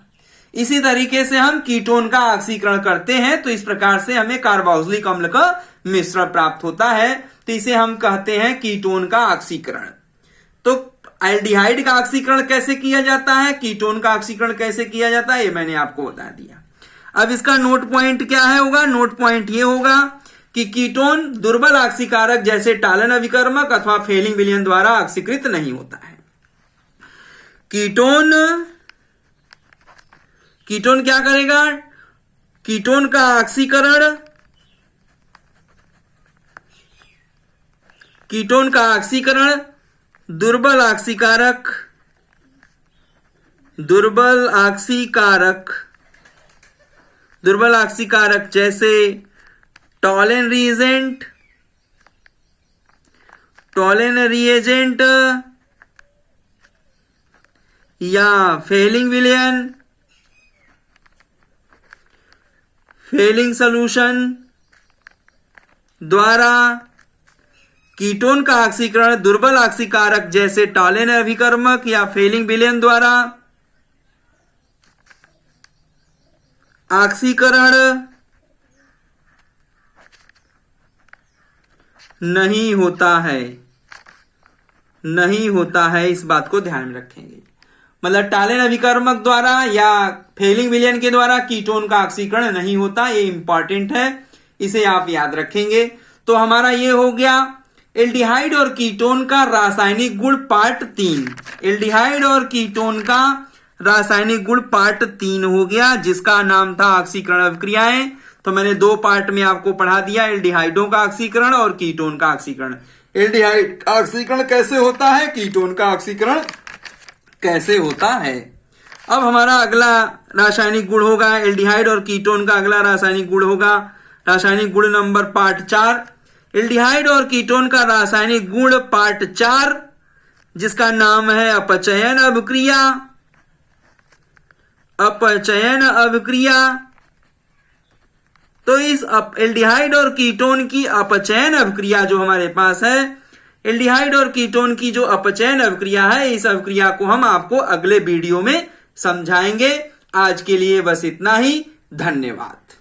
इसी तरीके से हम कीटोन का ऑक्सीकरण करते हैं, तो इस प्रकार से हमें कार्बोक्सिलिक अम्ल का मिश्रण प्राप्त होता है, तो इसे हम कहते हैं कीटोन का ऑक्सीकरण। तो एल्डिहाइड का ऑक्सीकरण कैसे किया जाता है, कीटोन का ऑक्सीकरण कैसे किया जाता है, ये मैंने आपको बता दिया। अब इसका नोट पॉइंट क्या है होगा, नोट पॉइंट ये होगा कि कीटोन दुर्बल ऑक्सीकारक जैसे टालन अभिकर्मक अथवा फेलिंग विलयन द्वारा ऑक्सीकृत नहीं होता है। कीटोन क्या करेगा, कीटोन का ऑक्सीकरण दुर्बल ऑक्सीकारक जैसे टॉलेन रिएजेंट या फेलिंग सॉल्यूशन द्वारा कीटोन का ऑक्सीकरण दुर्बल ऑक्सीकारक जैसे टॉलेन अभिकर्मक या फेलिंग विलयन द्वारा ऑक्सीकरण नहीं होता है, इस बात को ध्यान में रखेंगे। मतलब टालेन अभिकर्मक द्वारा या फेलिंग विलयन के द्वारा कीटोन का ऑक्सीकरण नहीं होता, ये इंपॉर्टेंट है, इसे आप याद रखेंगे। तो हमारा ये हो गया एल्डिहाइड और कीटोन का रासायनिक गुण पार्ट 3। एल्डिहाइड और कीटोन का रासायनिक गुण पार्ट 3 हो गया, जिसका नाम था ऑक्सीकरण अभिक्रियाएं। तो मैंने 2 पार्ट में आपको पढ़ा दिया, एल्डिहाइडों का ऑक्सीकरण और कीटोन का ऑक्सीकरण। एल्डिहाइड का ऑक्सीकरण कैसे होता है, कीटोन का ऑक्सीकरण कैसे होता है। अब हमारा अगला रासायनिक गुण होगा, एल्डिहाइड और कीटोन का अगला रासायनिक गुण होगा रासायनिक गुण नंबर पार्ट 4। एल्डिहाइड और कीटोन का रासायनिक गुण पार्ट 4, जिसका नाम है अपचयन अभिक्रिया। तो इस एल्डिहाइड और कीटोन की अपचयन अभिक्रिया जो हमारे पास है, एल्डिहाइड और कीटोन की जो अपचयन अभिक्रिया है, इस अभिक्रिया को हम आपको अगले वीडियो में समझाएंगे। आज के लिए बस इतना ही, धन्यवाद।